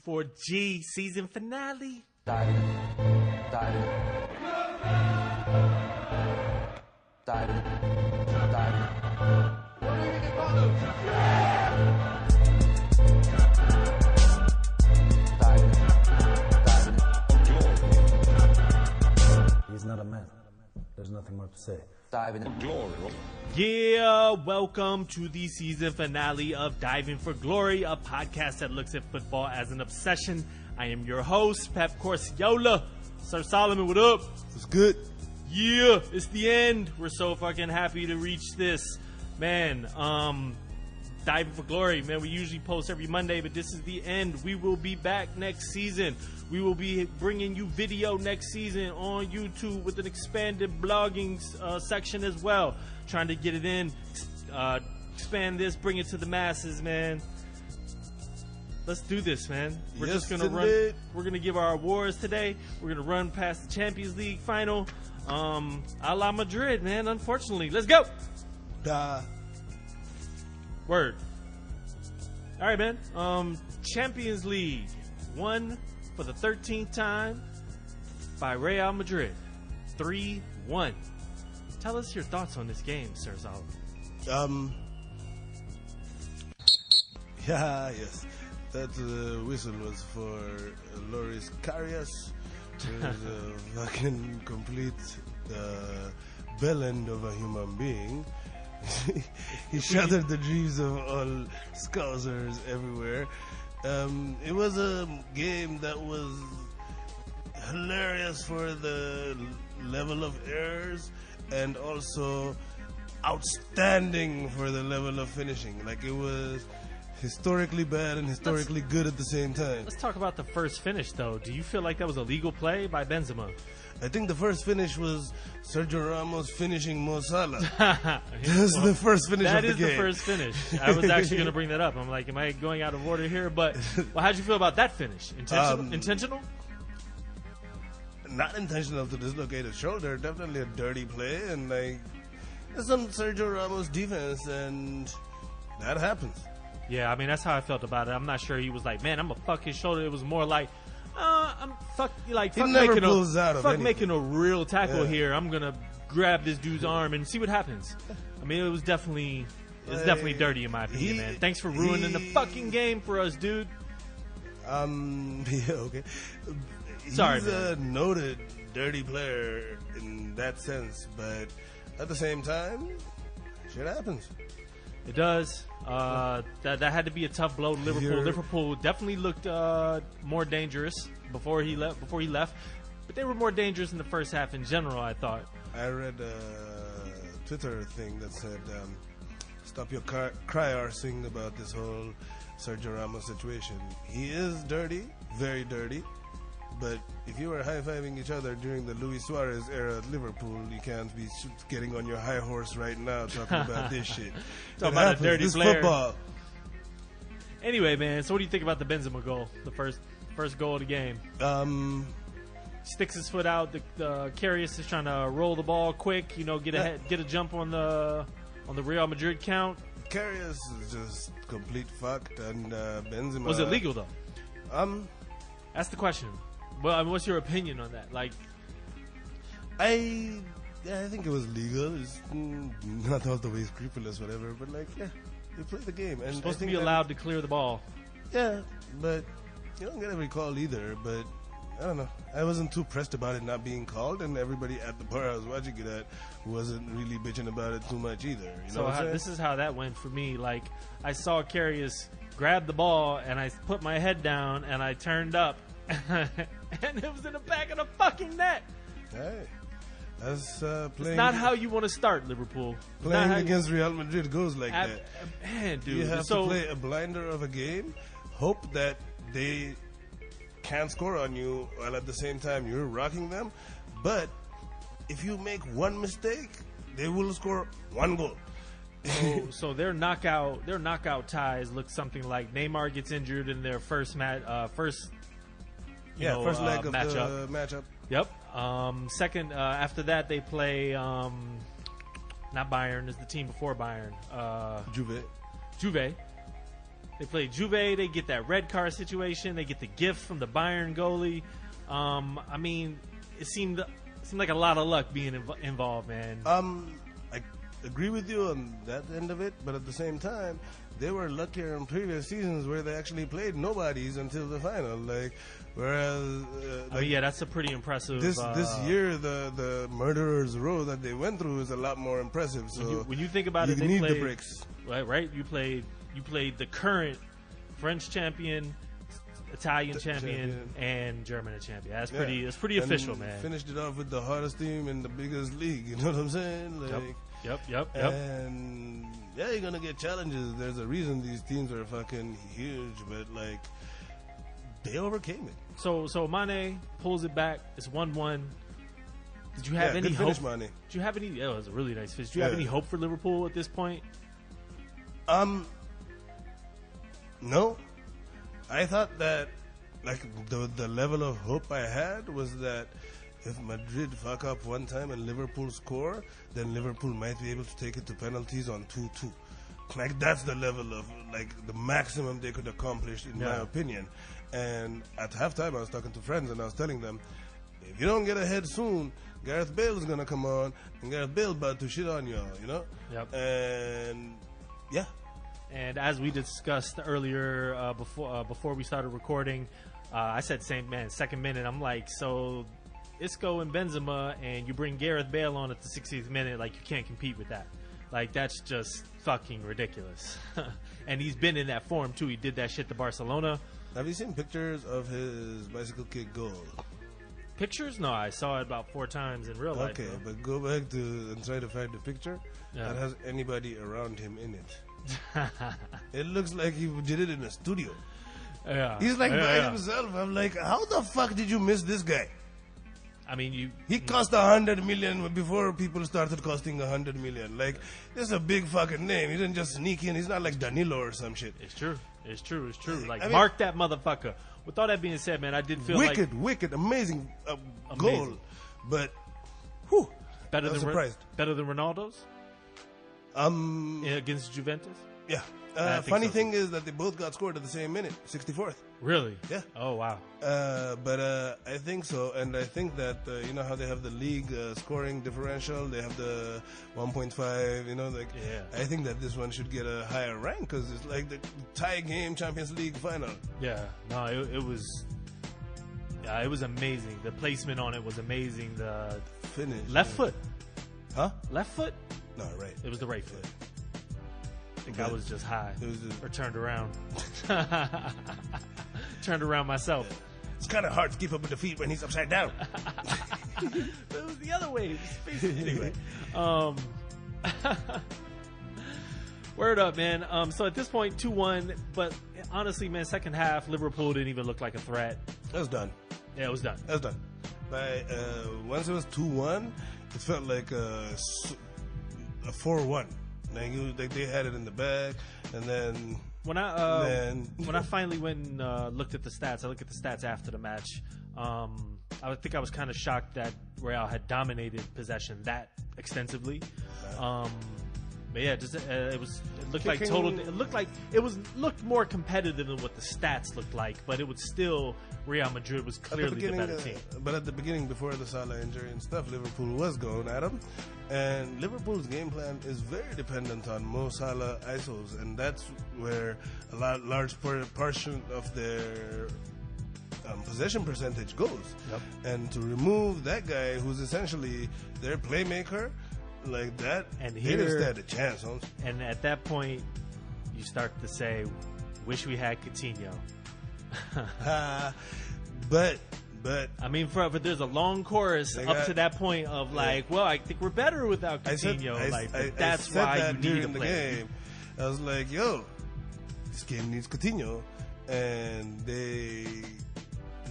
E4G season finale. Diving. He's not a man. There's nothing more to say. Yeah, welcome to the season finale of Diving for Glory, a podcast that looks at football as an obsession. I am your host, Pep Corsiola. Sir Solomon, what up? It's good. Yeah, it's the end. We're so fucking happy to reach this. Man, Diving for Glory, man, we usually post every Monday, but this is the end. We will be back next season. We will be bringing you video next season on YouTube with an expanded blogging section as well. Trying to get it in, expand this, bring it to the masses, man. Let's do this, man. We're just going to run. We're going to give our awards today. We're going to run past the Champions League final. A la Madrid, man, unfortunately. Let's go. Word. All right, man. Champions League won for the 13th time by Real Madrid. 3-1. Tell us your thoughts on this game, Sir Solomon. Yes. That whistle was for Loris Karius. He was a fucking complete bellend of a human being. He shattered the dreams of all Scousers everywhere. It was a game that was hilarious for the level of errors and also outstanding for the level of finishing. Like, it was historically bad and historically good at the same time. Let's talk about the first finish, though. Do you feel like that was a legal play by Benzema? I think the first finish was Sergio Ramos finishing Mo Salah. That's the first finish of the game. That is the first finish. I was actually going to bring that up. I'm like, am I going out of order here? But how'd you feel about that finish? Intentional? Not intentional to dislocate his shoulder. Definitely a dirty play. And like, it's some Sergio Ramos defense, and that happens. Yeah, I mean, that's how I felt about it. I'm not sure he was like, man, I'm going to fuck his shoulder. It was more like, fuck making a real tackle here. I'm going to grab this dude's arm and see what happens. I mean, it was definitely dirty in my opinion, man. Thanks for ruining the fucking game for us, dude. Yeah, okay. Sorry, He's man. A noted dirty player in that sense, but at the same time, shit happens. It does. That had to be a tough blow to Liverpool. Liverpool definitely looked more dangerous before he left, but they were more dangerous in the first half in general, I thought. I read a Twitter thing that said, stop your cry-arsing about this whole Sergio Ramos situation. He is dirty, very dirty, but if you were high-fiving each other during the Luis Suarez era at Liverpool, you can't be getting on your high horse right now talking about this shit. Talking about a dirty this player. Football. Anyway, man, so what do you think about the Benzema goal? The first goal of the game. Sticks his foot out. The Karius is trying to roll the ball quick. Get a jump on the Real Madrid count. Karius is just complete fucked, and Benzema. Was it legal though? That's the question. Well, I mean, what's your opinion on that? Like, I think it was legal. It's not all the way scrupulous, whatever. But like, yeah, you play the game, and you're supposed to be allowed to clear the ball. Yeah, but you don't get every call either. But I don't know. I wasn't too pressed about it not being called, and everybody at the bar I was watching it at wasn't really bitching about it too much either. This is how that went for me. Like, I saw Karius grab the ball, and I put my head down, and I turned up, and it was in the back of the fucking net. Hey, that's playing. It's not how you want to start, Liverpool. Playing against Real Madrid goes like that. Man, dude, you have to play a blinder of a game, hope that they can't score on you while at the same time you're rocking them. But if you make one mistake, they will score one goal. So their knockout ties look something like Neymar gets injured in their first leg of the matchup. Yep. Second, after that they play not Bayern, is the team before Bayern. Juve. They play Juve. They get that red card situation. They get the gift from the Bayern goalie. I mean, it seemed like a lot of luck being involved, man. I agree with you on that end of it, but at the same time, they were luckier in previous seasons where they actually played nobodies until the final. Like, whereas, I mean, yeah, that's a pretty impressive. This year, the murderers' row that they went through is a lot more impressive. So when you think about it, they need played, the breaks, right? You played the current French champion, Italian champion, and German champion. That's pretty official, man. Finished it off with the hardest team in the biggest league. You know what I'm saying? Like, Yep. And yeah, you're gonna get challenges. There's a reason these teams are fucking huge, but like they overcame it. So Mane pulls it back. It's 1-1. Did you have any good hope? Finish, Mane. Did you have any? Yeah, it was a really nice finish. Did you have any hope for Liverpool at this point? No. I thought that like the level of hope I had was that if Madrid fuck up one time and Liverpool score, then Liverpool might be able to take it to penalties on 2-2. Like that's the level of like the maximum they could accomplish in my opinion. And at halftime I was talking to friends and I was telling them, if you don't get ahead soon, Gareth Bale is gonna come on and Gareth Bale about to shit on y'all, you know? Yep. And yeah. And as we discussed earlier before we started recording, I said second minute. I'm like, so Isco and Benzema, and you bring Gareth Bale on at the 60th minute, like you can't compete with that. Like that's just fucking ridiculous. And he's been in that form too. He did that shit to Barcelona. Have you seen pictures of his bicycle kick goal? Pictures? No, I saw it about 4 times in real life. Okay, but go back to and try to find the picture that has anybody around him in it. It looks like he did it in a studio. Yeah, he's like by himself. I'm like, how the fuck did you miss this guy? I mean, he cost 100 million before people started costing 100 million. Like, this is a big fucking name. He didn't just sneak in. He's not like Danilo or some shit. It's true. Like, I mean, mark that motherfucker. With all that being said, man, I did feel wicked, amazing goal. But, whew, better than surprised. Better than Ronaldo's? Against Juventus? Yeah. Funny thing is that they both got scored at the same minute, 64th. Really? Yeah. Oh, wow. But I think so, and I think that you know how they have the league scoring differential, they have the 1.5. You know, like I think that this one should get a higher rank because it's like the tie game Champions League final. Yeah. No, it was. Yeah, it was amazing. The placement on it was amazing. The finish. Left foot. Huh? Left foot? No, right. It was the right foot. I think I was just high. Or turned around. Turned around myself. It's kind of hard to keep up with the feet when he's upside down. It was the other way. Anyway. Word up, man. So at this point, 2-1. But honestly, man, second half, Liverpool didn't even look like a threat. That was done. Yeah, it was done. That was done. By once it was 2-1, it felt like a 4-1. Like they had it in the bag, and then when I finally went and looked at the stats, I looked at the stats after the match. I think I was kind of shocked that Real had dominated possession that extensively. But yeah, it looked more competitive than what the stats looked like, but it was still Real Madrid was clearly the better team. But at the beginning, before the Salah injury and stuff, Liverpool was going at them, and Liverpool's game plan is very dependent on Mo Salah ISOs, and that's where a large portion of their possession percentage goes. Yep. And to remove that guy, who's essentially their playmaker. Like that, and they didn't stand a chance. Huh? And at that point, you start to say, "Wish we had Coutinho." But I mean, but there's a long chorus up to that point of like, well, I think we're better without Coutinho. That's why you need to play. Game. I was like, yo, this game needs Coutinho, and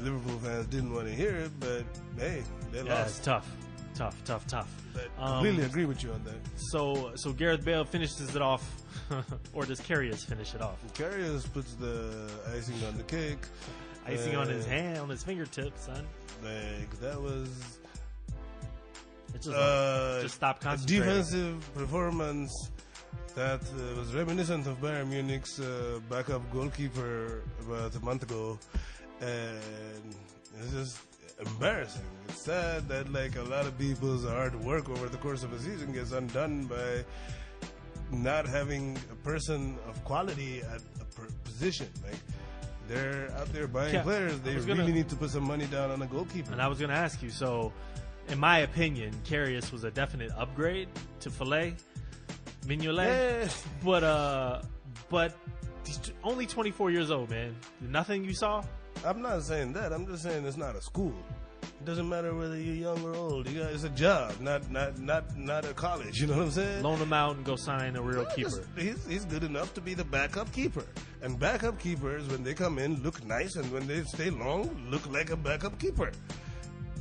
Liverpool fans didn't want to hear it, but hey, they lost. It's tough. But I completely agree with you on that. So Gareth Bale finishes it off, or does Karius finish it off? Karius puts the icing on the cake. Icing on his hand, on his fingertips, son. Like that was. It just stop concentrating. Defensive performance That was reminiscent of Bayern Munich's backup goalkeeper about a month ago, and it's just embarrassing. It's sad that like a lot of people's hard work over the course of a season gets undone by not having a person of quality at a position. Like they're out there buying players, they really need to put some money down on a goalkeeper. And I was going to ask you, so in my opinion, Karius was a definite upgrade to Filet Mignolet, but he's only 24 years old, man. Nothing you saw? I'm not saying that. I'm just saying it's not a school. It doesn't matter whether you're young or old. It's a job, not a college. You know what I'm saying? Loan him out and go sign a real keeper. He's good enough to be the backup keeper. And backup keepers, when they come in, look nice, and when they stay long, look like a backup keeper.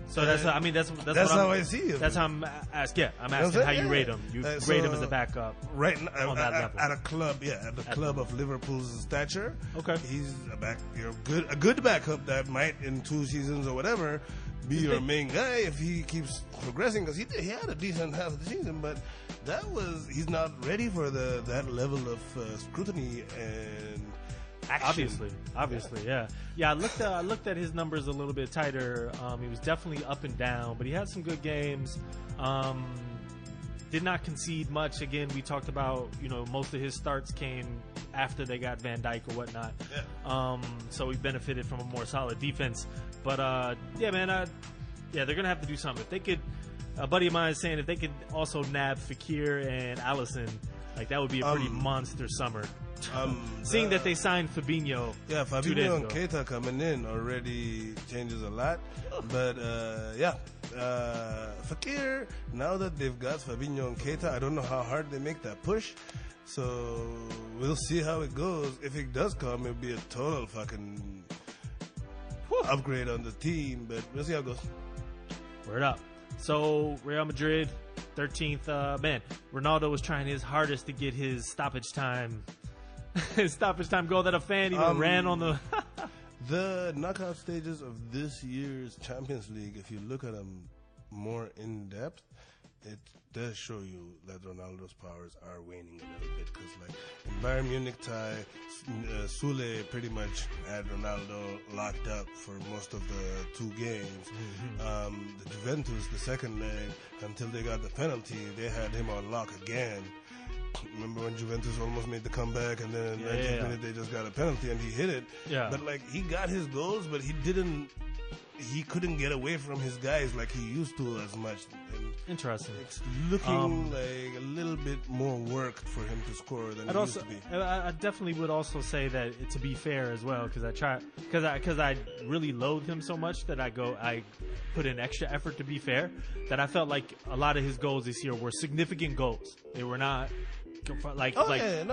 So that's how I see it. That's how I'm asking. Yeah, I'm asking how you rate him. You rate him as a backup, right? On that level. At a club, at the club of Liverpool's stature. Okay, he's a good backup that might in 2 seasons or whatever be your main guy if he keeps progressing, because he had a decent half of the season, but he's not ready for that level of scrutiny and action. Obviously, yeah. I looked at his numbers a little bit tighter. He was definitely up and down, but he had some good games. Did not concede much. Again, we talked about most of his starts came after they got Van Dijk or whatnot. Yeah. So he benefited from a more solid defense. But they're gonna have to do something. If they could, a buddy of mine is saying if they could also nab Fekir and Alisson, like that would be a pretty monster summer. Seeing that they signed Fabinho. Yeah, Fabinho and Keita coming in already changes a lot. But Fekir, now that they've got Fabinho and Keita, I don't know how hard they make that push. So we'll see how it goes. If it does come, it'll be a total fucking upgrade on the team. But we'll see how it goes. Word up. So Real Madrid, 13th. Man, Ronaldo was trying his hardest to get his stoppage time goal that a fan even ran on the the knockout stages of this year's Champions League. If you look at them more in depth, it does show you that Ronaldo's powers are waning a little bit, because like in Bayern Munich tie, Sule pretty much had Ronaldo locked up for most of the 2 games. The Juventus, the second leg, until they got the penalty, they had him on lock again. Remember when Juventus almost made the comeback, and then in the 19th minute they just got a penalty and he hit it. Yeah. But like he got his goals, but he couldn't get away from his guys like he used to as much. And interesting. It's looking like a little bit more work for him to score than it used to be. I definitely would also say that, to be fair as well, because I really loathe him so much that I put in extra effort to be fair. That I felt like a lot of his goals this year were significant goals. They were not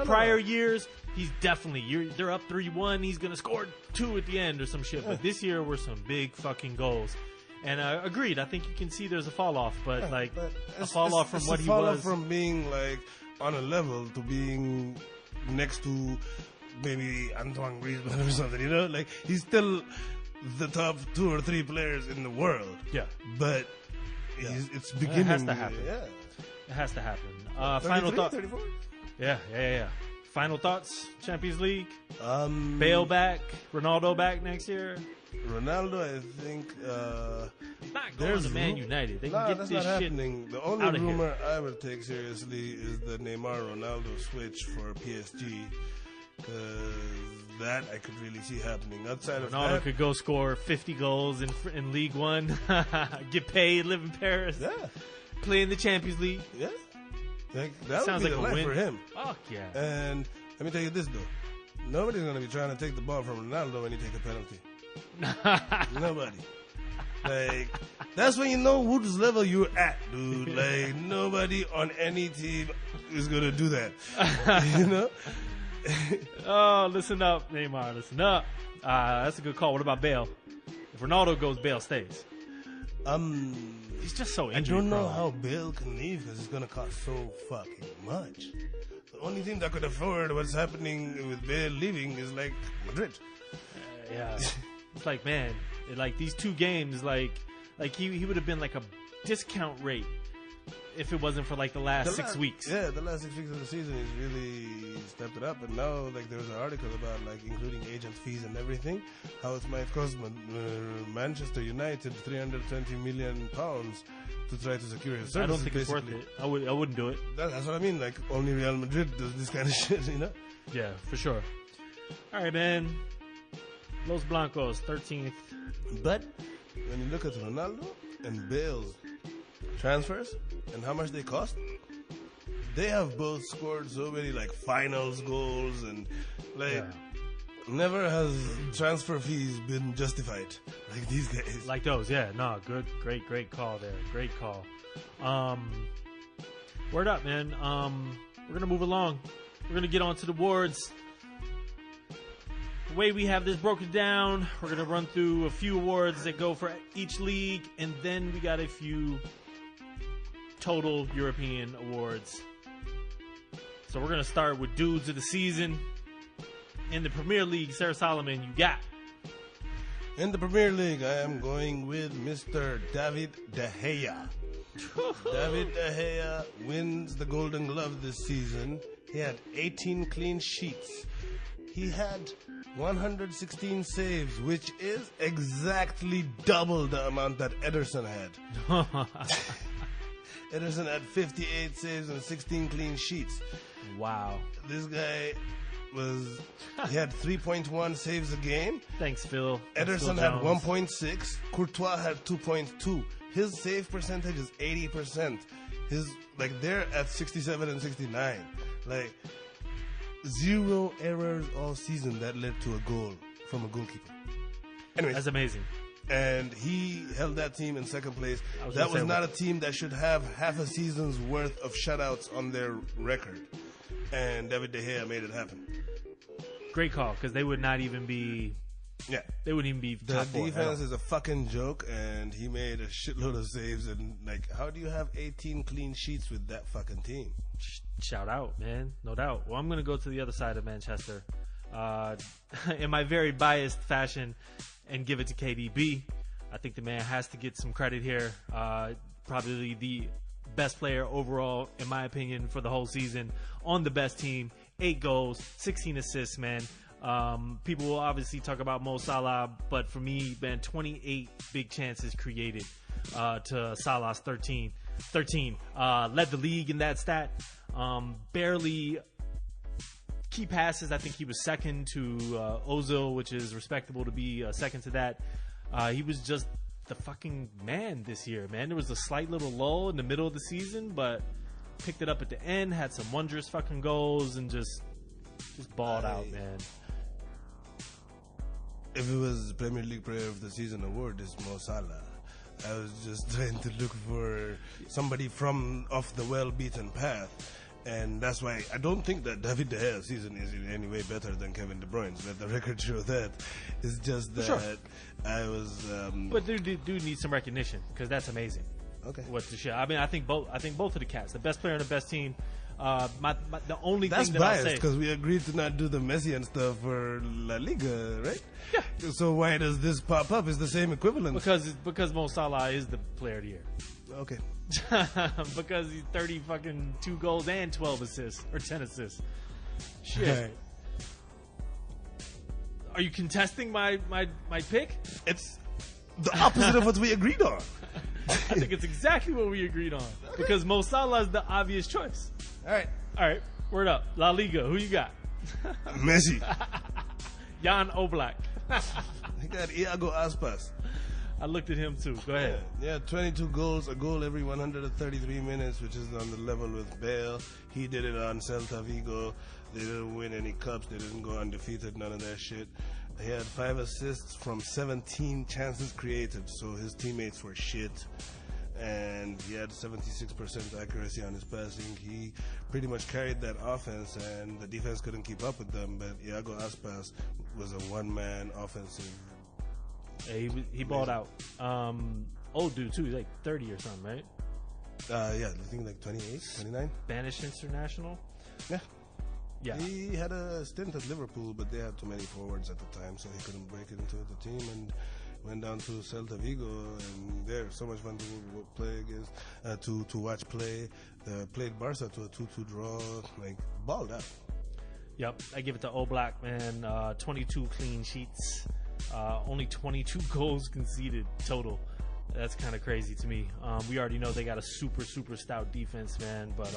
prior years. He's definitely they're up 3-1. He's gonna score 2 at the end or some shit. But this year were some big fucking goals. And agreed. I think you can see there's a fall off, but a fall off from what he was. From being like on a level to being next to maybe Antoine Griezmann or something. Like he's still the top 2 or 3 players in the world. Yeah, but it's beginning. It has to happen. Yeah, it has to happen. Final thought. 34? Yeah. Final thoughts. Champions League. Bale back. Ronaldo back next year. Ronaldo, I think. Not going to Man United. They can get that's this not shit happening. The only rumor I would take seriously is the Neymar-Ronaldo switch for PSG. That I could really see happening. Outside of Ronaldo that, could go score 50 goals in League One, get paid, live in Paris, play in the Champions League. Yeah, like, that sounds would be like the a life win for him. Fuck yeah! And let me tell you this though, nobody's gonna be trying to take the ball from Ronaldo when he take a penalty. Nobody. Like, that's when you know whose level you're at, dude. Like, nobody on any team is gonna do that. Oh, listen up, Neymar. Listen up. That's a good call. What about Bale? If Ronaldo goes, Bale stays. He's just so injury I don't know prone. how Bale can leave because it's gonna cost so fucking much. The only team that could afford what's happening with Bale leaving is like Madrid. Yeah, it's like, man, like these 2 games, like he would have been like a discount rate if it wasn't for like the last 6 weeks. Yeah, the last 6 weeks of the season, he's really stepped it up. And now, like, there was an article about, like, including agent fees and everything, how it might cost Manchester United £320 million to try to secure his services. I don't think it's worth it. I wouldn't do it. That's what I mean. Like, only Real Madrid does this kind of shit, you know? Yeah, for sure. All right, man. Los Blancos, 13th. But when you look at Ronaldo and Bale's transfers and how much they cost, they have both scored so many like finals goals and like never has transfer fees been justified like these guys. Like those, yeah. No, good, great call there. Great call. Word up, man. We're gonna move along. We're gonna get on to the awards. The way we have this broken down, we're going to run through a few awards that go for each league, and then we got a few total European awards. So we're going to start with Dudes of the Season. In the Premier League, Sarah Solomon, you got? In the Premier League, I am going with Mr. David De Gea. David De Gea wins the Golden Glove this season. He had 18 clean sheets. He had 116 saves, which is exactly double the amount that Ederson had. Ederson had 58 saves and 16 clean sheets. Wow. This guy he had 3.1 saves a game. Thanks, Phil. Ederson had 1.6. Courtois had 2.2. His save percentage is 80%. They're at 67 and 69. Like, 0 errors all season that led to a goal from a goalkeeper. Anyways, that's amazing. And he held that team in second place. That was not a team that should have half a season's worth of shutouts on their record. And David De Gea made it happen. Great call, because they would not even be... Yeah. They wouldn't even be top four. The defense is a fucking joke, and he made a shitload of saves. And, like, how do you have 18 clean sheets with that fucking team? Shout out, man. No doubt. Well, I'm going to go to the other side of Manchester in my very biased fashion and give it to KDB. I think the man has to get some credit here. Probably the best player overall, in my opinion, for the whole season on the best team. 8 goals, 16 assists, man. People will obviously talk about Mo Salah, but for me, man, 28 big chances created to Salah's 13. Led the league in that stat. Barely key passes. I think he was second to Ozil, which is respectable to be second to that. He was just the fucking man this year, man. There was a slight little lull in the middle of the season, but picked it up at the end, had some wondrous fucking goals, and just balled out, man. If it was Premier League Player of the Season award, it's Mo Salah. I was just trying to look for somebody from off the well-beaten path. And that's why I don't think that David De Gea's season is in any way better than Kevin De Bruyne's. Let the record show that. It's just that I was... but dude needs some recognition, because that's amazing. Okay. What the shit? I mean, I think both of the cats, the best player and the best team. The only that's thing that I'll say... biased, because we agreed to not do the Messi and stuff for La Liga, right? Yeah. So why does this pop up? It's the same equivalent. Because Mo Salah is the player of the year. Okay. Because he's 2 goals and 12 assists, or 10 assists. Shit. Right. Are you contesting my pick? It's the opposite of what we agreed on. I think it's exactly what we agreed on. Because Mo Salah is the obvious choice. All right. Word up. La Liga. Who you got? Messi. Jan Oblak. He got Iago Aspas. I looked at him too. Go ahead. Yeah, 22 goals, a goal every 133 minutes, which is on the level with Bale. He did it on Celta Vigo. They didn't win any cups. They didn't go undefeated. None of that shit. He had 5 assists from 17 chances created, so his teammates were shit. And he had 76% accuracy on his passing. He pretty much carried that offense, and the defense couldn't keep up with them. But Iago Aspas was a one-man offensive. Yeah, he balled out. Old dude too. He's like 30 or something, right? Yeah, I think like 28, 29. Spanish international. Yeah. He had a stint at Liverpool, but they had too many forwards at the time, so he couldn't break it into the team. And Went down to Celta Vigo, and they're so much fun to play against, to watch play. Played Barca to a 2-2 draw, like balled out. Yep, I give it to Oblak, man. 22 clean sheets, only 22 goals conceded total. That's kind of crazy to me. We already know they got a super stout defense, man. But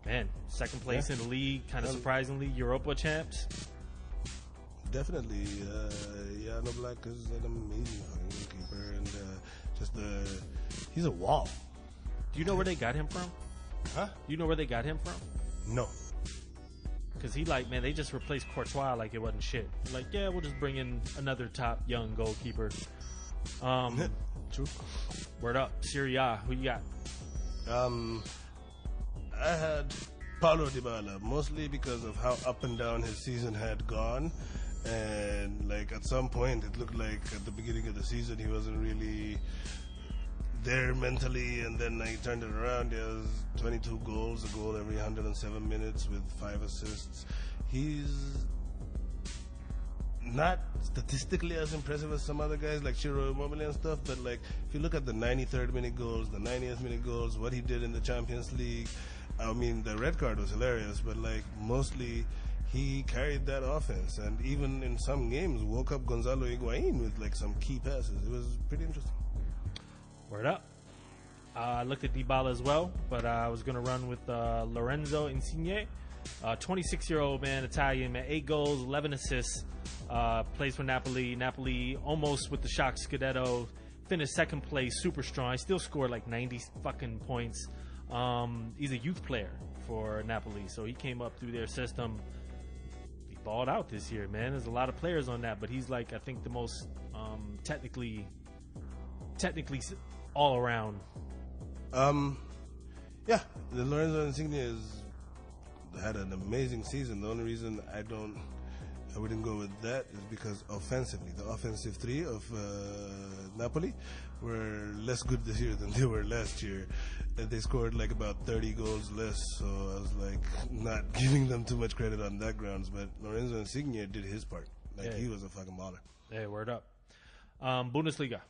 man, second place in the league, kind of surprisingly, Europa champs. Definitely, Jan Oblak is an amazing goalkeeper, and he's a wall. Do you know where they got him from? Huh? Do you know where they got him from? No. Because they just replaced Courtois like it wasn't shit. Like, yeah, we'll just bring in another top young goalkeeper. True. Word up, Serie A, who you got? I had Paulo Dybala, mostly because of how up and down his season had gone. And like at some point it looked like at the beginning of the season he wasn't really there mentally, and then he turned it around. He has 22 goals, a goal every 107 minutes with 5 assists. He's not statistically as impressive as some other guys like Ciro Immobile and stuff, but like if you look at the 93rd minute goals, the 90th minute goals, what he did in the Champions League, I mean the red card was hilarious, but like mostly he carried that offense, and even in some games woke up Gonzalo Higuain with like some key passes. It was pretty interesting. Word up. I looked at Dybala as well, but I was going to run with Lorenzo Insigne. 26-year-old man, Italian, man, 8 goals, 11 assists. Plays for Napoli. Napoli almost with the shock Scudetto. Finished second place, super strong. He still scored like 90 fucking points. He's a youth player for Napoli, so he came up through their system. He balled out this year, man. There's a lot of players on that, but he's like, I think, the most technically all around. Yeah, the Lorenzo Insigne had an amazing season. The only reason I wouldn't go with that is because offensively, the offensive three of Napoli were less good this year than they were last year. They scored like about 30 goals less, so I was like not giving them too much credit on that grounds. But Lorenzo Insigne did his part. Like he was a fucking baller. Hey, word up. Bundesliga.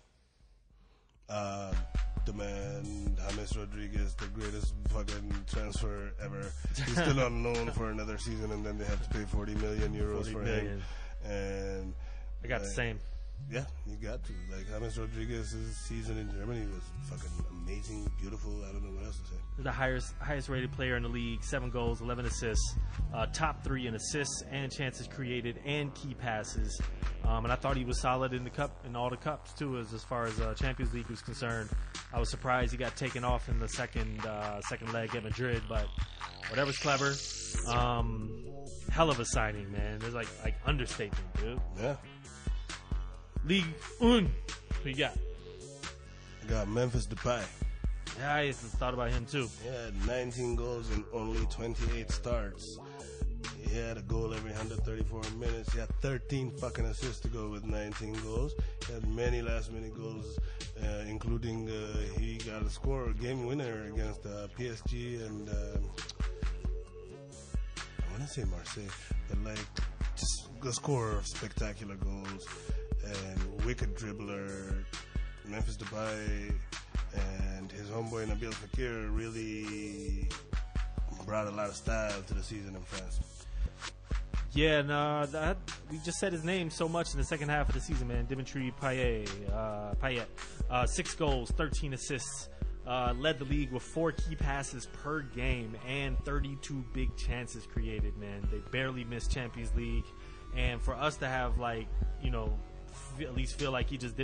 The man, James Rodriguez, the greatest fucking transfer ever. He's still on loan for another season, and then they have to pay 40 million euros for him. And I got the same. Yeah, you got to. Like, James Rodriguez's season in Germany was fucking amazing, beautiful. I don't know what else to say. The highest rated player in the league, 7 goals, 11 assists, top 3 in assists and chances created and key passes. And I thought he was solid in the cup, in all the cups too, as far as Champions League was concerned. I was surprised he got taken off in the second leg at Madrid, but whatever's clever. Hell of a signing, man. There's like understatement, dude. Yeah. Ligue 1. Who you got? I got Memphis Depay. Yeah, I thought about him too. He had 19 goals in only 28 starts. He had a goal every 134 minutes. He had 13 fucking assists to go with 19 goals. He had many last-minute goals, including he got a game winner against PSG and I want to say Marseille, but like just a scorer of spectacular goals and wicked dribbler. Memphis Depay and his homeboy Nabil Fekir really brought a lot of style to the season in France. Yeah, no, we just said his name so much in the second half of the season, man. Dimitri Payet. 6 goals, 13 assists. Led the league with 4 key passes per game and 32 big chances created, man. They barely missed Champions League. And for us to have, like, you know, at least feel like he just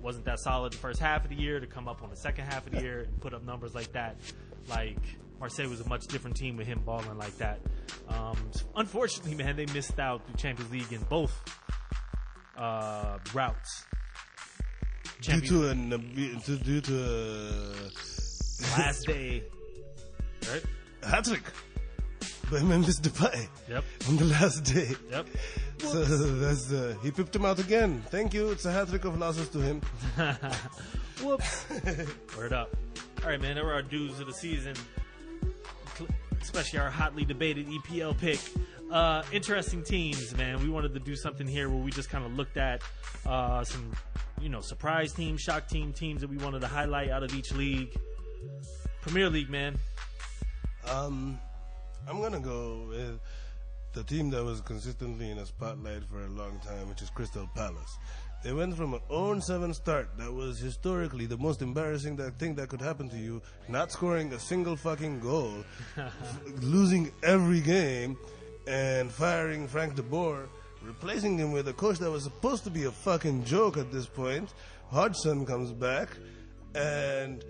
wasn't that solid the first half of the year, to come up on the second half of the year and put up numbers like that, like Marseille was a much different team with him balling like that. Unfortunately, man, they missed out the Champions League in both routes. Due to last day, right? A hat-trick by Memphis Depay. Yep. On the last day. Yep. So that's he pipped him out again. Thank you. It's a hat-trick of losses to him. Whoops. Word up. All right, man. There were our dues of the season, especially our hotly debated EPL pick. Interesting teams, man. We wanted to do something here where we just kind of looked at some surprise teams, shock teams that we wanted to highlight out of each league. Premier League, man. I'm gonna go with the team that was consistently in a spotlight for a long time, which is Crystal Palace. They went from an 0-7 start that was historically the most embarrassing thing that could happen to you, not scoring a single fucking goal, losing every game, and firing Frank de Boer, replacing him with a coach that was supposed to be a fucking joke at this point. Hodgson comes back, and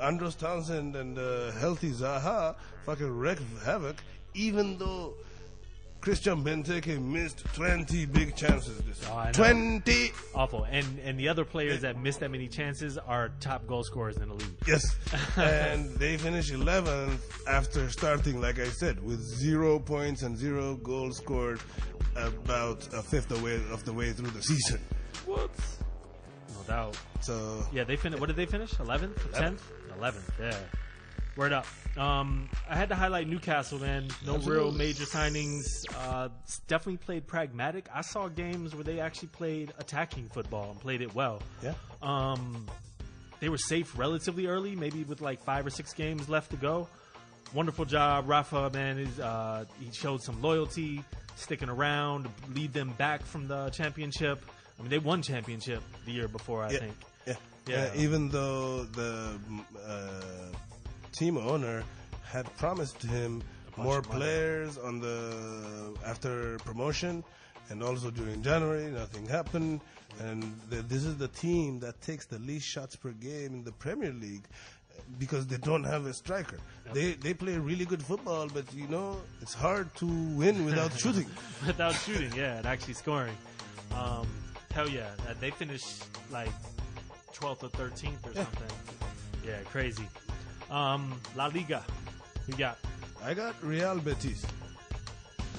Andros Townsend and healthy Zaha fucking wrecked havoc, even though Christian Benteke missed 20 big chances this year. 20! Awful. And the other players that missed that many chances are top goal scorers in the league. Yes. And they finished 11th after starting, like I said, with 0 points and 0 goals scored about a fifth of the way through the season. What? No doubt. So yeah, they finished. What did they finish? 11th? 10th? 11th. Yeah. Word up. I had to highlight Newcastle, man. No real major signings. Definitely played pragmatic. I saw games where they actually played attacking football and played it well. Yeah. They were safe relatively early, maybe with like 5 or 6 games left to go. Wonderful job, Rafa, man. He showed some loyalty, sticking around to lead them back from the championship. I mean, they won championship the year before, I think. Yeah. Even though the team owner had promised him more players after promotion, and also during January, nothing happened. And this is the team that takes the least shots per game in the Premier League because they don't have a striker. Yep. They play really good football, but it's hard to win without shooting. Without shooting, yeah, and actually scoring. Hell yeah, they finished like 12th or 13th or something. Yeah, crazy. La Liga, we got. I got Real Betis.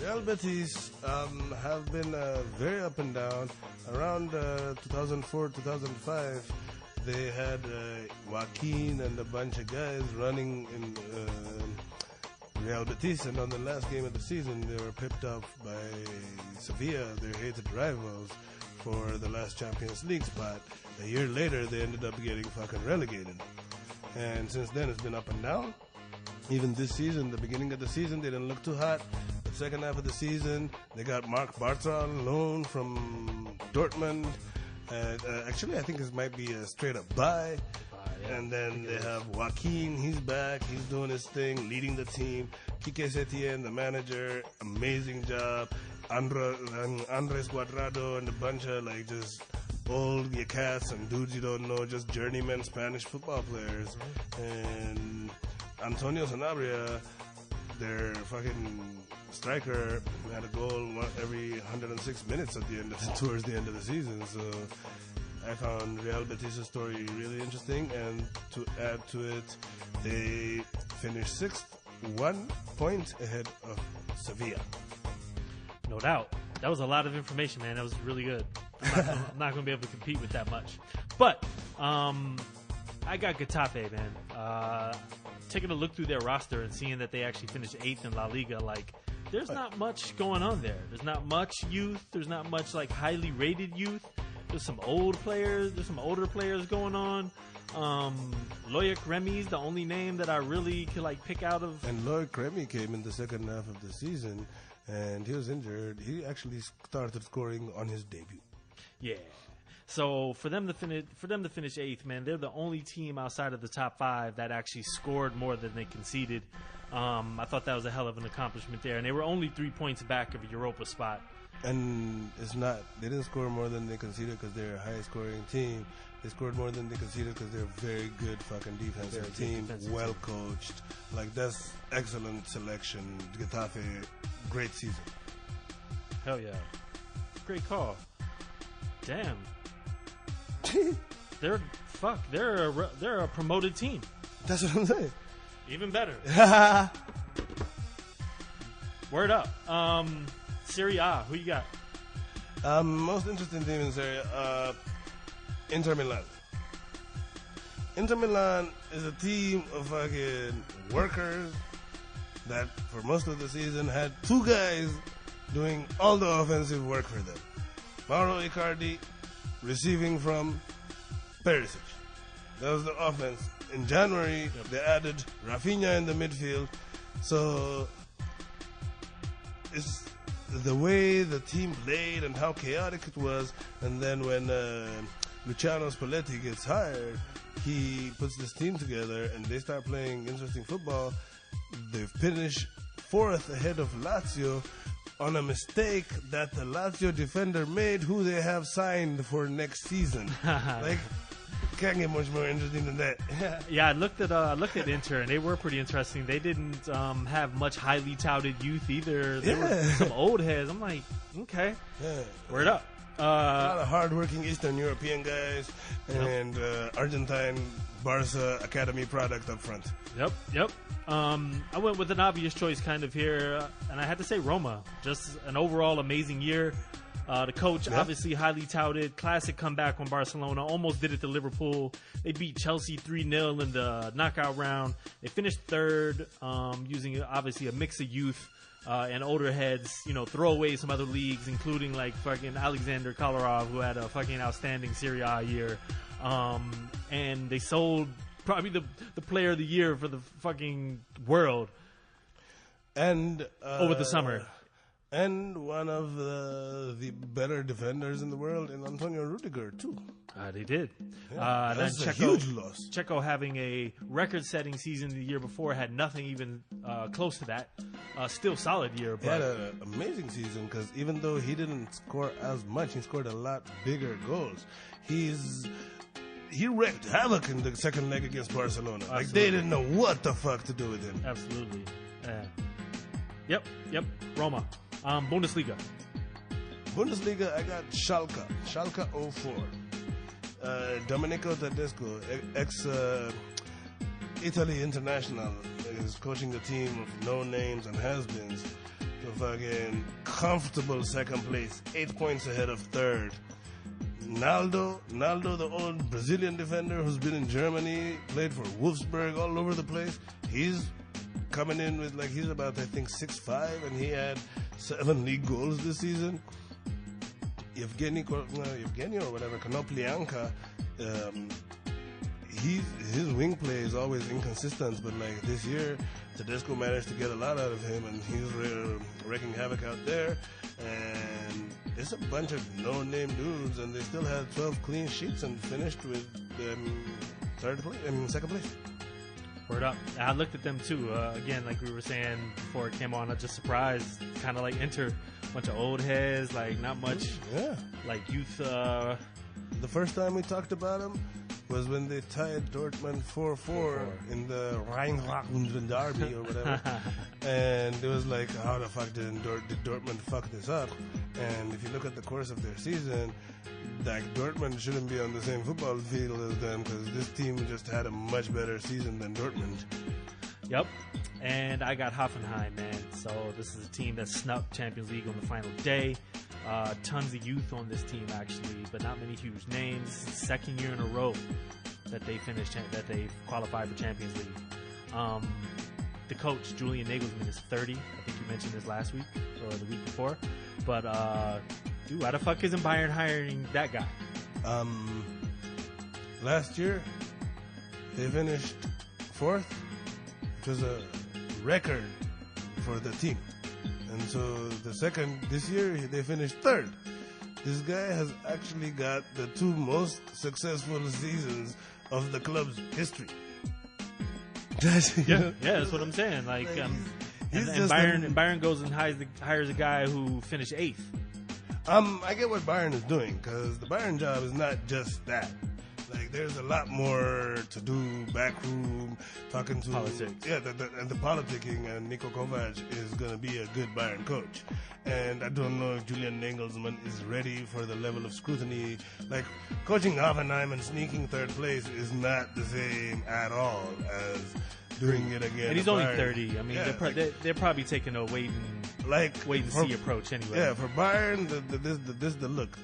Real Betis have been very up and down. Around 2004, 2005, they had Joaquin and a bunch of guys running in Real Betis, and on the last game of the season, they were pipped off by Sevilla, their hated rivals, for the last Champions League spot. A year later, they ended up getting fucking relegated. And since then, it's been up and down. Even this season, the beginning of the season, they didn't look too hot. The second half of the season, they got Marc Bartra on loan from Dortmund. Actually, I think this might be a straight-up buy. And then they have Joaquin. He's back. He's doing his thing, leading the team. Quique Setien, the manager, amazing job. Andres Cuadrado and a bunch of just old cats and dudes you don't know, just journeyman Spanish football players. And Antonio Sanabria, their fucking striker, had a goal every 106 minutes towards the end of the season. So I found Real Betis' story really interesting, and to add to it, they finished 6th, 1 point ahead of Sevilla. No doubt. That was a lot of information, man. That was really good. I'm not going to be able to compete with that much. But I got Getafe, man. Taking a look through their roster and seeing that they actually finished 8th in La Liga, there's not much going on there. There's not much youth. There's not much highly rated youth. There's some old players. There's some older players going on. Loic Remy's the only name that I really could pick out of. And Loic Remy came in the second half of the season, and he was injured. He actually started scoring on his debut. Yeah. So for them to finish 8th, man, they're the only team outside of the top 5 that actually scored more than they conceded. I thought that was a hell of an accomplishment there, and they were only 3 points back of a Europa spot. And they didn't score more than they conceded because they're a high-scoring team. They scored more than they conceded because they're a very good fucking defensive team, well coached. That's excellent selection. Getafe, great season. Hell yeah. Great call. Damn. They're a promoted team. That's what I'm saying. Even better. Word up. Serie A, who you got? Most interesting team in Serie A, Inter Milan. Inter Milan is a team of fucking workers that for most of the season had 2 guys doing all the offensive work for them. Mauro Icardi receiving from Perisic. That was the offense. In January, they added Rafinha in the midfield. So it's the way the team played and how chaotic it was. And then when Luciano Spalletti gets hired, he puts this team together and they start playing interesting football. They finish 4th ahead of Lazio on a mistake that the Lazio defender made, who they have signed for next season. Like, can't get much more interesting than that. Yeah, I looked at Inter, and they were pretty interesting. They didn't have much highly touted youth either. There were some old heads. I'm like, okay, word up. A lot of hardworking Eastern European guys and Argentine Barca Academy product up front. Yep. I went with an obvious choice kind of here, and I had to say Roma. Just an overall amazing year. The coach, obviously highly touted, classic comeback on Barcelona, almost did it to Liverpool. They beat Chelsea 3-0 in the knockout round. They finished 3rd, using obviously a mix of youth and older heads, throw away some other leagues, including like fucking Alexander Kolarov, who had a fucking outstanding Serie A year. And they sold probably the player of the year for the fucking world. And over the summer. And one of the better defenders in the world, in Antonio Rudiger, too. They did. That's a huge loss. Checo having a record-setting season the year before, had nothing even close to that. Still solid year. But he had an amazing season because even though he didn't score as much, he scored a lot bigger goals. He wreaked havoc in the second leg against Barcelona. Absolutely. Like, they didn't know what the fuck to do with him. Absolutely. Yep. Roma. Bundesliga, I got Schalke 04. Domenico Tedesco, ex-Italy international, is coaching the team of no names and has-beens to fucking comfortable second place, 8 points ahead of third. Naldo, the old Brazilian defender who's been in Germany, played for Wolfsburg all over the place. He's coming in with, like, he's about, I think, 6'5", and he had 7 league goals this season. Evgeny or whatever, Konoplyanka, his wing play is always inconsistent, but like this year, Tedesco managed to get a lot out of him, and he's wreaking havoc out there. And it's a bunch of no-name dudes, and they still had 12 clean sheets and finished with second place. Word up. I looked at them too. Again, like we were saying before it came on, I'm just surprised. Kind of like Inter, bunch of old heads, like not much, like youth. The first time we talked about them was when they tied Dortmund 4-4 in the Rhein-Ruhr derby or whatever. And it was like, how the fuck did Dortmund fuck this up? And if you look at the course of their season, like, Dortmund shouldn't be on the same football field as them because this team just had a much better season than Dortmund. Yep. And I got Hoffenheim, man. So this is a team that snubbed Champions League on the final day. Tons of youth on this team, actually, but not many huge names. Second year in a row that they qualified for Champions League. The coach, Julian Nagelsmann, is 30. I think you mentioned this last week or the week before. But, dude, why the fuck isn't Bayern hiring that guy? Last year, they finished 4th, which was a record for the team. And so this year, they finished 3rd. This guy has actually got the 2 most successful seasons of the club's history. That's what I'm saying. Like, and Bayern goes and hires a guy who finished 8th. I get what Bayern is doing, because the Bayern job is not just that. Like, there's a lot more to do, backroom, talking to politics. Yeah, the politicking, and Niko Kovac is going to be a good Bayern coach. And I don't know if Julian Nagelsmann is ready for the level of scrutiny. Like, coaching Hoffenheim and sneaking 3rd place is not the same at all as doing it again. And he's only 30. I mean, they're probably taking a wait and see approach anyway. Yeah, for Bayern, this is the look.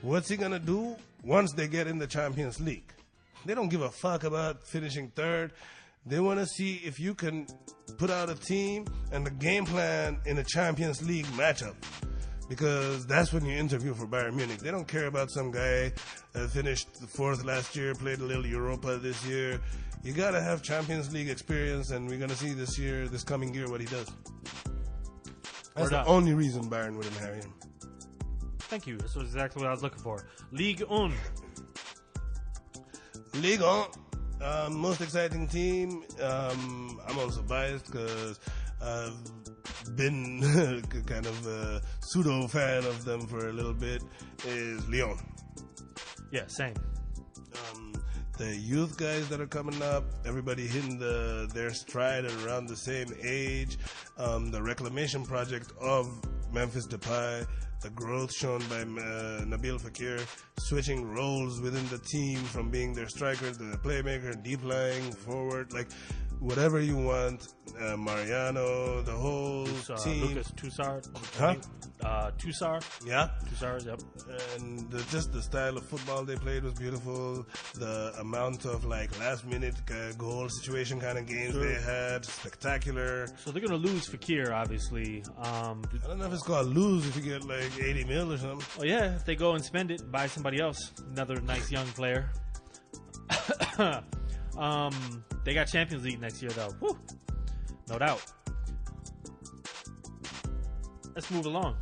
What's he going to do once they get in the Champions League? They don't give a fuck about finishing 3rd. They want to see if you can put out a team and a game plan in a Champions League matchup. because that's when you interview for Bayern Munich. They don't care about some guy that finished fourth last year, played a little Europa this year. You got to have Champions League experience, and we're going to see this coming year, what he does. That's the only reason Bayern wouldn't hire him. Thank you. That's exactly what I was looking for. Ligue 1. Ligue 1. Most exciting team. I'm also biased because I've been kind of a pseudo fan of them for a little bit. Is Lyon. Yeah, same. The youth guys that are coming up, everybody hitting their stride at around the same age. The reclamation project of Memphis Depay, the growth shown by Nabil Fekir, switching roles within the team from being their striker to the playmaker, deep lying forward, like whatever you want. Mariano, the whole team. Lucas Toussaint. Huh? Toussaint. Yeah. Toussaint, yep. And just the style of football they played was beautiful. The amount of like last minute goal situation kind of games they had, spectacular. So they're going to lose Fekir, obviously. I don't know if it's called lose if you get like 80 mil or something. Oh yeah, if they go and spend it, buy somebody else. Another nice young player. They got Champions League next year though. Woo. No doubt. Let's move along.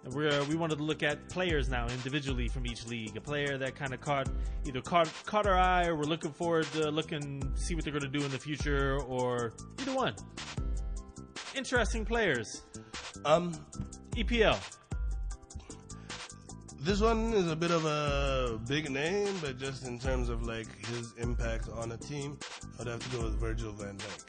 And we wanted to look at players now individually from each league. A player that kind of caught our eye, or we're looking forward to see what they're going to do in the future, or either one. Interesting players. EPL. This one is a bit of a big name, but just in terms of like his impact on a team, I'd have to go with Virgil van Dijk.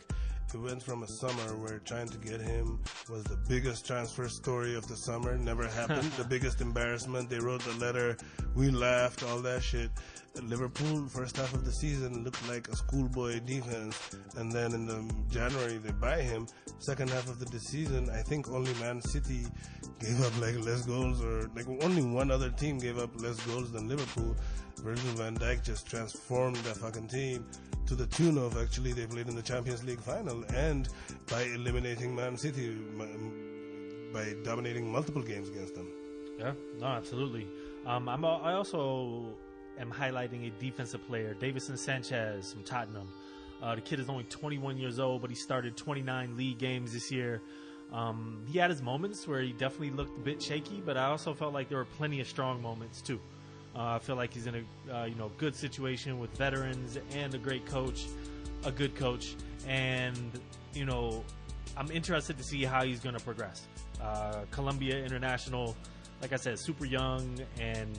It went from a summer where trying to get him was the biggest transfer story of the summer. Never happened. The biggest embarrassment. They wrote the letter. We laughed. All that shit. Liverpool, first half of the season, looked like a schoolboy defense. And then in the January, they buy him. Second half of the season, I think only Man City gave up like less goals, or like only one other team gave up less goals than Liverpool. Virgil van Dijk just transformed that fucking team to the tune of actually they played in the Champions League final, and by eliminating Man City, by dominating multiple games against them. Yeah, no, absolutely. I also am highlighting a defensive player, Davinson Sanchez from Tottenham. The kid is only 21 years old, but he started 29 league games this year. He had his moments where he definitely looked a bit shaky, but I also felt like there were plenty of strong moments too. I feel like he's in a good situation with veterans and a great coach, a good coach, and I'm interested to see how he's going to progress. Colombia international, like I said, super young, and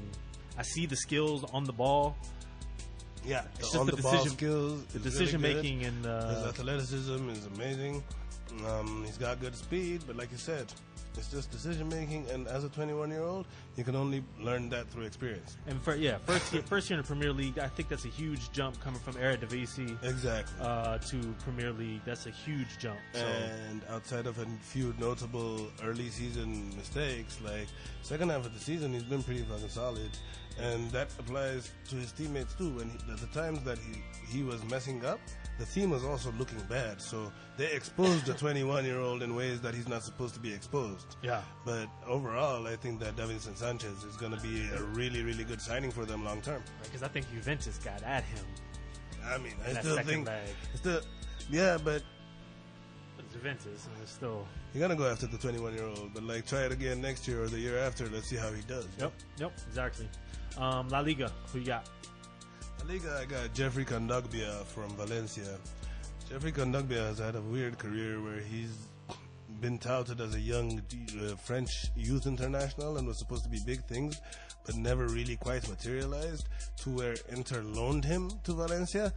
I see the skills on the ball. Yeah, it's just the ball skills, the decision really making, and his athleticism is amazing. He's got good speed, but like you said, it's just decision making, and as a 21-year-old, you can only learn that through experience. And first year in the Premier League, I think that's a huge jump coming from Eredivisie exactly to Premier League. That's a huge jump. So. And outside of a few notable early season mistakes, like second half of the season, he's been pretty fucking solid, and that applies to his teammates too. When the times that he was messing up, the team was also looking bad, so they exposed the 21-year-old in ways that he's not supposed to be exposed. Yeah. But overall, I think that Davinson Sanchez is going to be a really, really good signing for them long term. Because I think Juventus got at him. I mean, I still think... Yeah, but it's Juventus, and it's still... You're going to go after the 21-year-old, but like try it again next year or the year after. Let's see how he does. Yep, exactly. La Liga, who you got? Liga, I got Jeffrey Kondogbia from Valencia. Jeffrey Kondogbia has had a weird career where he's been touted as a young French youth international and was supposed to be big things, but never really quite materialized, to where Inter loaned him to Valencia,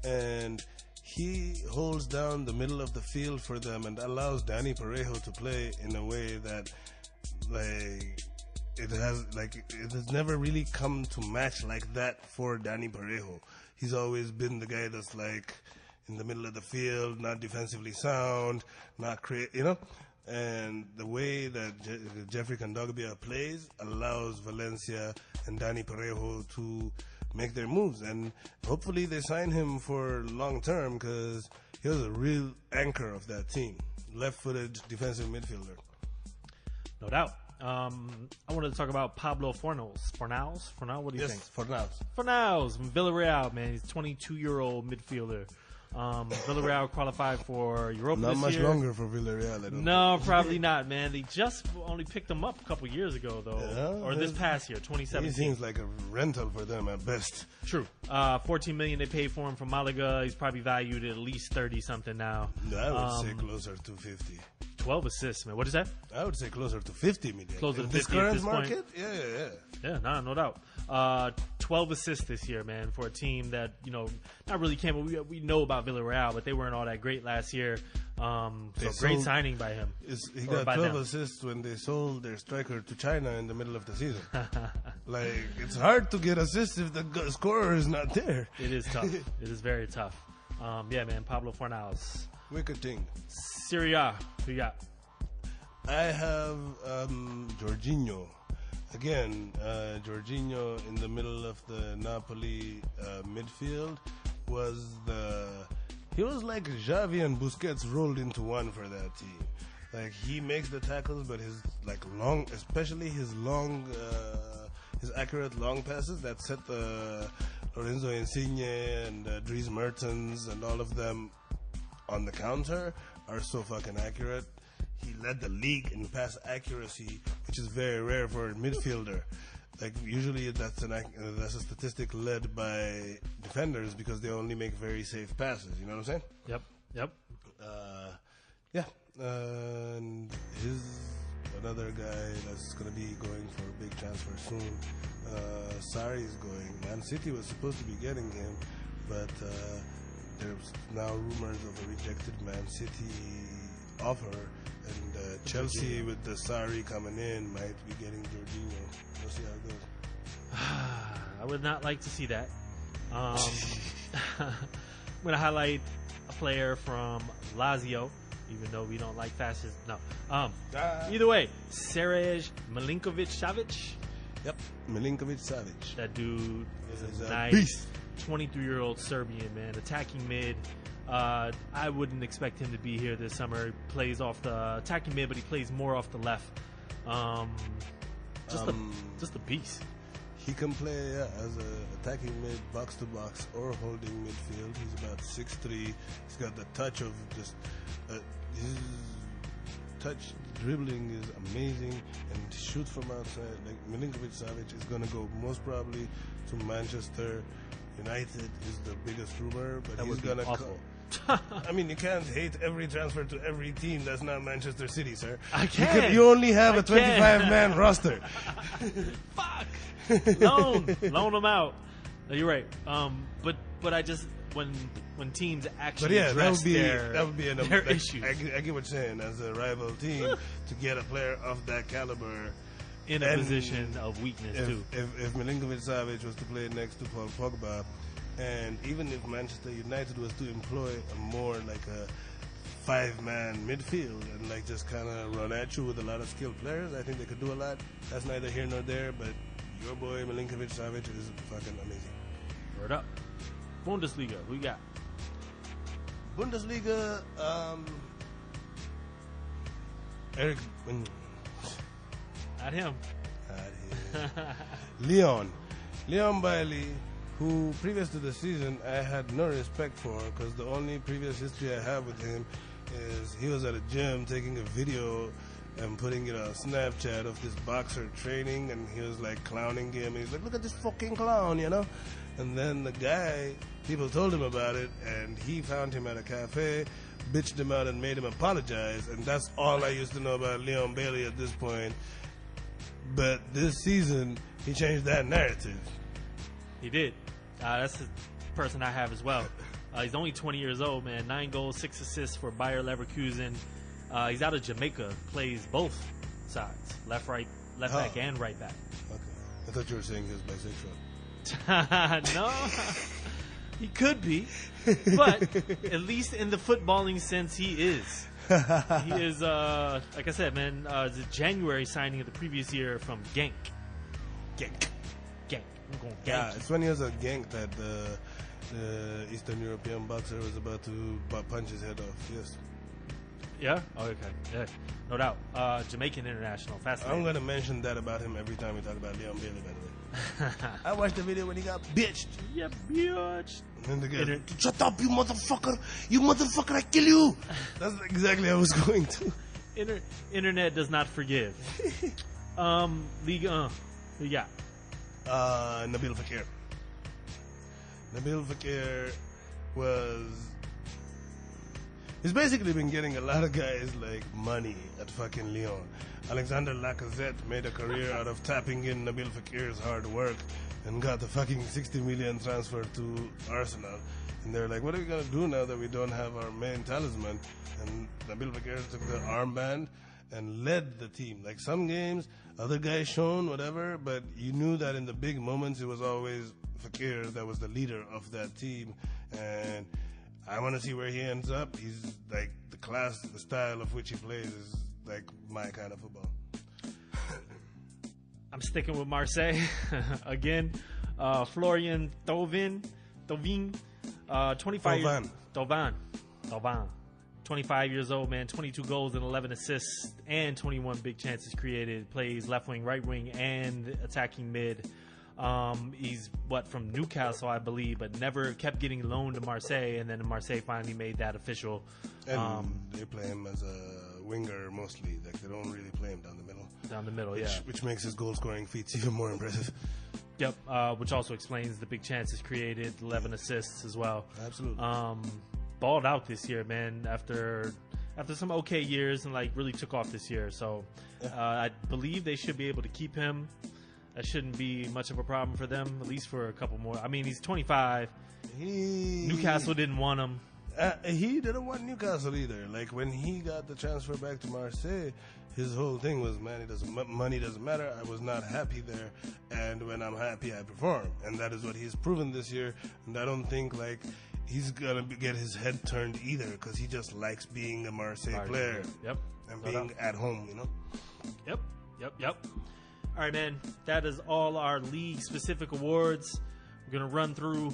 and he holds down the middle of the field for them and allows Dani Parejo to play in a way that it has never really come to match like that for Dani Parejo. He's always been the guy that's like in the middle of the field, not defensively sound, not and the way that Jeffrey Kondogbia plays allows Valencia and Dani Parejo to make their moves, and hopefully they sign him for long term, because he was a real anchor of that team, left-footed defensive midfielder. No doubt. I wanted to talk about Pablo Fornals. Fornals? What do you think? Fornals from Villarreal, man. He's a 22-year-old midfielder. Villarreal qualified for Europa Not this much year. longer for Villarreal, I don't No, probably not, man. They just only picked him up a couple years ago, though. Yeah, or this past year, He 2017. seems like a rental for them at best. True. $14 million they paid for him from Malaga. He's probably valued at least 30-something now. I would say closer to 50. 12 assists, man. What is that? I would say closer to 50 million. Closer to In 50 this at current this point. market? Yeah. Yeah, no doubt. 12 assists this year, man, for a team that, not really came. We know about Villarreal, but they weren't all that great last year. So great signing by him. He Or got by 12 them. assists when they sold their striker to China in the middle of the season. Like, it's hard to get assists if the scorer is not there. It is tough. It is very tough. Yeah, man, Pablo Fornals. Wicked thing. Serie A, who you got? I have Jorginho. Again, Jorginho in the middle of the Napoli midfield he was like Xavi and Busquets rolled into one for that team. Like, he makes the tackles, but his especially his accurate long passes that set the Lorenzo Insigne and Dries Mertens and all of them on the counter are so fucking accurate. He led the league in pass accuracy, which is very rare for a midfielder. Like, usually that's a statistic led by defenders because they only make very safe passes. You know what I'm saying? Yep. Yeah. And another guy that's going to be going for a big transfer soon. Sarri is going. Man City was supposed to be getting him, but there's now rumors of a rejected Man City offer. And Chelsea, with the Sarri coming in, might be getting Jorginho. We'll see how it goes. I would not like to see that. I'm going to highlight a player from Lazio, even though we don't like fascists. No. Either way, Serej Milinkovic-Savic. Yep, Milinkovic-Savic. That dude is a a nice beast. 23-year-old Serbian, man. Attacking mid. I wouldn't expect him to be here this summer. He plays off the attacking mid, but he plays more off the left. Just a beast. He can play as a attacking mid, box to box, or holding midfield. He's about 6'3". He's got the touch of just his touch dribbling is amazing, and shoot from outside. Like, Milinkovic-Savic is gonna go most probably to Manchester United. Is the biggest rumor, but That he's would be gonna awful. I mean, you can't hate every transfer to every team that's not Manchester City, sir. I can. You only have I a 25-man roster. Fuck. Loan them out. No, you're right. But I just when teams actually But yeah, address that would be their issues I get what you're saying. As a rival team, to get a player of that caliber in a and position of weakness too. If Milinkovic-Savic was to play next to Paul Pogba, and even if Manchester United was to employ a more like a 5-man midfield and like just kind of run at you with a lot of skilled players, I think they could do a lot. That's neither here nor there, but your boy Milinkovic-Savic is fucking amazing. Word up. Bundesliga, who you got? Bundesliga, Eric. Not him. Leon Bailey, who previous to the season I had no respect for, because the only previous history I have with him is he was at a gym taking a video and putting it on Snapchat of this boxer training, and he was like clowning him. He's like, look at this fucking clown, you know? And then the guy, people told him about it, and he found him at a cafe, bitched him out and made him apologize, and that's all I used to know about Leon Bailey at this point. But this season, he changed that narrative. He did. That's the person I have as well. He's only 20 years old, man. 9 goals, 6 assists for Bayer Leverkusen. He's out of Jamaica. Plays both sides, left back, and right back. Okay, I thought you were saying he was bisexual. No, he could be, but at least in the footballing sense, he is. He is, like I said, man. The January signing of the previous year from Genk. I'm going Genk. Yeah, it's when he was a Genk that the Eastern European boxer was about to punch his head off. Yes. Yeah? Oh, okay. Yeah. No doubt. Jamaican international. Fascinating. I'm going to mention that about him every time we talk about Leon Bailey, by the way. I watched the video when he got bitched. Yeah, bitch. And the guy, shut up, you motherfucker. You motherfucker, I kill you. That's exactly how I was going to. Internet does not forgive. League who you got? Nabil Fekir. Nabil Fekir he's basically been getting a lot of guys like money at fucking Lyon. Alexander Lacazette made a career out of tapping in Nabil Fekir's hard work and got the fucking 60 million transfer to Arsenal. And they're like, what are we going to do now that we don't have our main talisman? And Nabil Fekir took the armband and led the team. Like some games, other guys shone, whatever, but you knew that in the big moments it was always Fekir that was the leader of that team. And I want to see where he ends up. He's like the style of which he plays is like my kind of football. I'm sticking with Marseille again. Florian Thauvin, 25 years old, man. 22 goals and 11 assists and 21 big chances created. Plays left wing, right wing, and attacking mid. He's from Newcastle, I believe, but never kept getting loaned to Marseille, and then Marseille finally made that official. And they play him as a winger mostly. Like they don't really play him down the middle. Which makes his goal scoring feats even more impressive. Yep, which also explains the big chances created, 11 assists as well. Absolutely. Balled out this year, man. After some okay years, and like really took off this year. So I believe they should be able to keep him. That shouldn't be much of a problem for them, at least for a couple more. I mean, he's 25. Newcastle didn't want him. He didn't want Newcastle either. Like when he got the transfer back to Marseille, his whole thing was, man, money doesn't matter. I was not happy there, and when I'm happy, I perform, and that is what he's proven this year. And I don't think like he's gonna get his head turned either, because he just likes being a Marseille player. Yep. And being at home, you know. Yep. All right, man. That is all our league-specific awards. We're gonna run through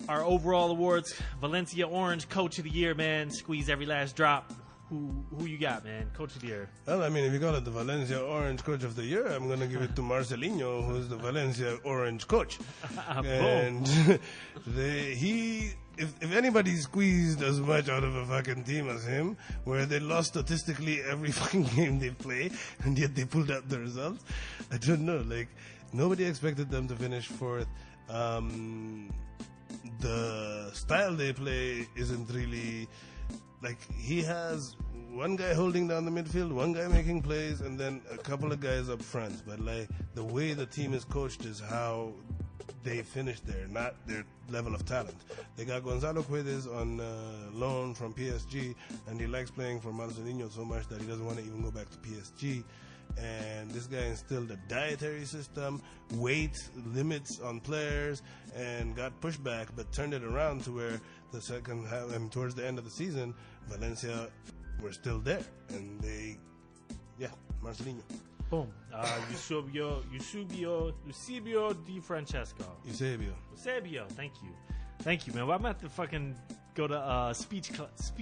our overall awards. Valencia Orange Coach of the Year, man. Squeeze every last drop. Who you got, man? Coach of the Year. Well, I mean, if you call it the Valencia Orange Coach of the Year, I'm going to give it to Marcelinho, who's the Valencia Orange Coach. And if anybody squeezed as much out of a fucking team as him, where they lost statistically every fucking game they play, and yet they pulled out the results, I don't know. Like, nobody expected them to finish fourth. The style they play isn't really... Like, he has one guy holding down the midfield, one guy making plays, and then a couple of guys up front. But, like, the way the team is coached is how they finish there, not their level of talent. They got Gonzalo Guedes on loan from PSG, and he likes playing for Marcelinho so much that he doesn't want to even go back to PSG. And this guy instilled a dietary system, weight limits on players, and got pushed back, but turned it around to where the second half and towards the end of the season, Valencia were still there, and Marcelinho. Boom. Eusebio Di Francesco. Eusebio. Thank you, man. Well, I'm gonna have to fucking go to speech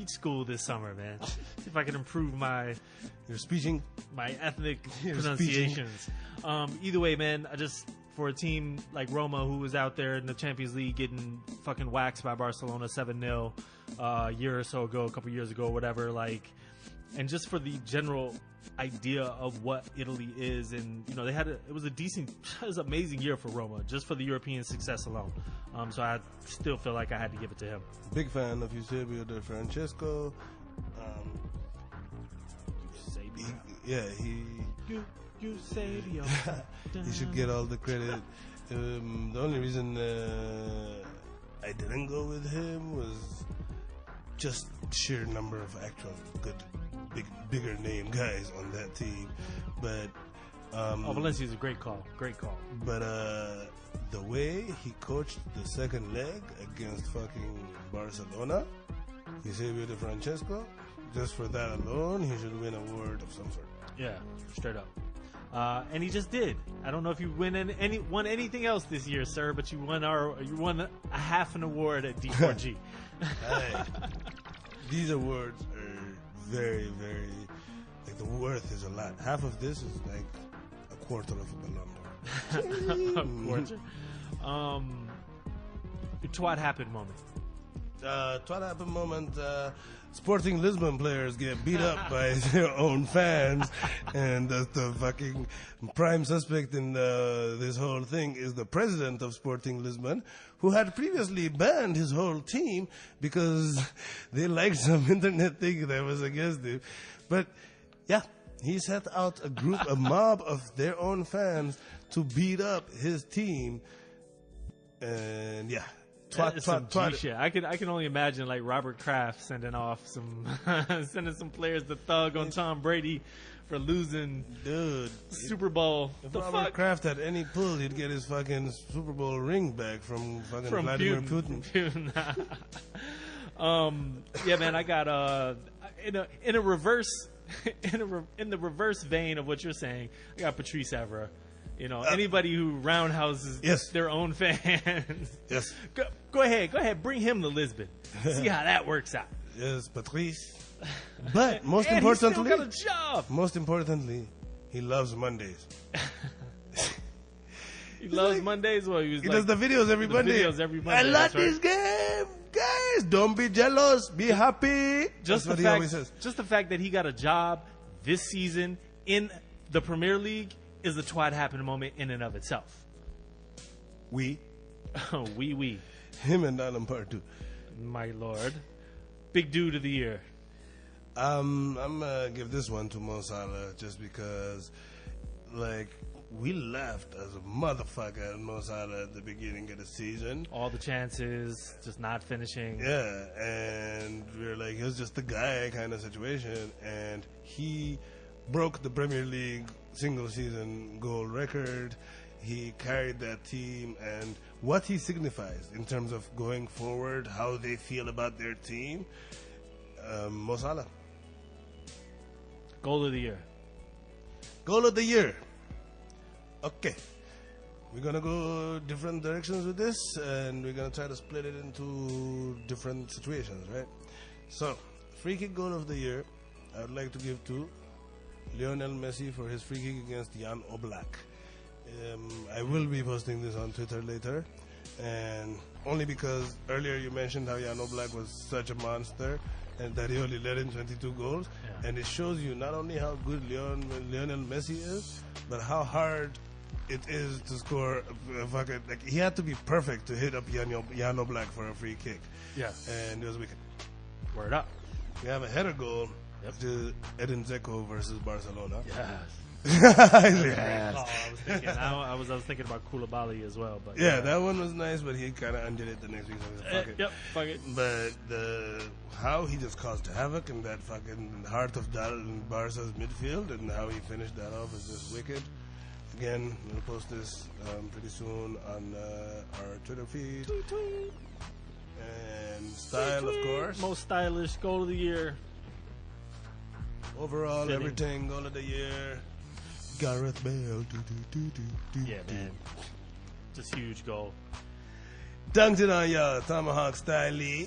school this summer, man. See if I can improve my ethnic pronunciations. Either way, man, for a team like Roma, who was out there in the Champions League getting fucking waxed by Barcelona 7-0 a year or so ago, a couple years ago, whatever, like, and just for the general idea of what Italy is, and it was an amazing year for Roma, just for the European success alone. So I still feel like I had to give it to him. Big fan of Eusebio Di Francesco. Eusebio. He should get all the credit. The only reason I didn't go with him was just sheer number of actual good, bigger name guys on that team. But Valencia's a great call. But the way he coached the second leg against fucking Barcelona, Eusebio Di Francesco, just for that alone, he should win an award of some sort. Yeah, straight up. And he just did. I don't know if you won anything else this year, sir, but you won a half an award at D4G. Hey. these awards are very, very, like, the worth is a lot. Half of this is like a quarter of a Ballon d'Or. A quarter. Twat happened moment. Twat happened moment. Sporting Lisbon players get beat up by their own fans, and the fucking prime suspect in this whole thing is the president of Sporting Lisbon, who had previously banned his whole team because they liked some internet thing that was against him. But yeah, he set out a mob of their own fans to beat up his team, and yeah. Twat shit. I can only imagine like Robert Kraft sending some players to thug on Tom Brady for losing Super Bowl. If Robert Kraft had any pull, he'd get his fucking Super Bowl ring back from Vladimir Putin. Yeah, man, I got in a reverse in the reverse vein of what you're saying. I got Patrice Evra. You know, anybody who roundhouses their own fans. Yes. Go ahead, bring him to Lisbon. See how that works out. Yes, Patrice. But most and importantly, he still got a job. Most importantly, he loves Mondays. He loves Mondays. Well, he does the videos every Monday. I love this game, guys. Don't be jealous. Be happy. That's what he always says. Just the fact that he got a job this season in the Premier League is the twat happening moment in and of itself. We. We. Him and Adam part 2. My lord. Big dude of the year. I'm gonna give this one to Mo Salah just because, like, we laughed as a motherfucker at Mo Salah at the beginning of the season. All the chances, just not finishing. Yeah, and we were like, it was just a guy kind of situation, and he broke the Premier League single season goal record. He carried that team, and what he signifies in terms of going forward, how they feel about their team. Mo Salah. Goal of the year. Goal of the year. Okay. We're going to go different directions with this, and we're going to try to split it into different situations, right? So, free kick goal of the year, I would like to give to Lionel Messi for his free kick against Jan Oblak. I will be posting this on Twitter later, and only because earlier you mentioned how Jan Oblak was such a monster and that he only let in 22 goals, and it shows you not only how good Lionel Messi is, but how hard it is to score a fucking, like, he had to be perfect to hit up Jan Oblak for a free kick. Yeah. And it was wicked. Word up. We have a header goal. Yep. To Edin Dzeko versus Barcelona. Yes. Yes. I was thinking about Koulibaly as well, but that one was nice, but he kind of undid it the next week. So fuck it. Yep, fuck it. But how he just caused havoc in that fucking heart of Barca's midfield, and how he finished that off is just wicked. Again, we'll post this pretty soon on our Twitter feed. Tweet. And style, of course. Most stylish goal of the year. Overall, everything, goal of the year. Gareth Bale. Yeah, man. Just huge goal. Dunked it on y'all, Tomahawk style. Yeah,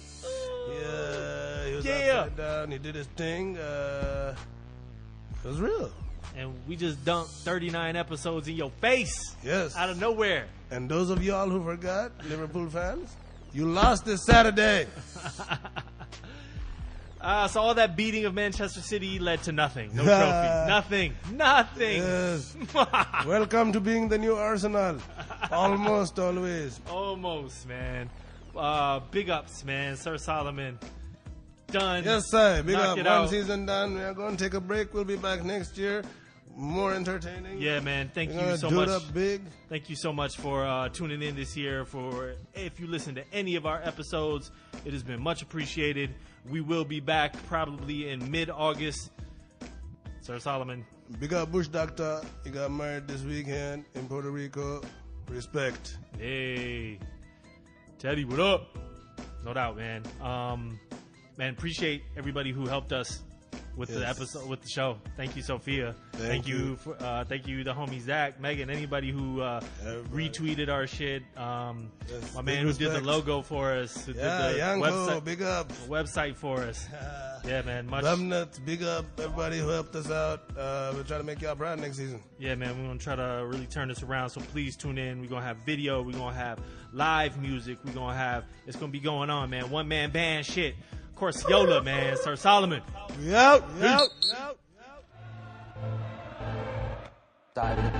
he was upside down. He did his thing. It was real. And we just dunked 39 episodes in your face. Yes. Out of nowhere. And those of y'all who forgot, Liverpool fans, you lost this Saturday. So all that beating of Manchester City led to nothing. No trophy. Nothing. Yes. Welcome to being the new Arsenal. Almost always. Almost, man. Big ups, man. Sir Solomon. Done. Yes, sir. Big Knocked up. One season done. We are going to take a break. We'll be back next year. More entertaining. Yeah, man. Thank you so much. Do it up big. Thank you so much for tuning in this year. If you listen to any of our episodes, it has been much appreciated. We will be back probably in mid-August. Sir Solomon. Big up Bush Doctor. He got married this weekend in Puerto Rico. Respect. Hey. Teddy, what up? No doubt, man. Man, appreciate everybody who helped us with the episode, with the show. Thank you, Sophia. Thank you. Thank you, the homie Zach, Megan, anybody who retweeted our shit. My man who did the logo for us, who did the Yanko, big up. website for us. Yeah, man. Much. Nuts, big up everybody who helped us out. We're trying to make y'all proud next season. Yeah, man. We're gonna try to really turn this around. So please tune in. We're gonna have video. We're gonna have live music. We're gonna have. It's gonna be going on, man. One man band shit. Of course, Yola, man. Sir Solomon. We out. Diving.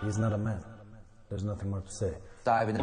He's not a man. There's nothing more to say. Diving.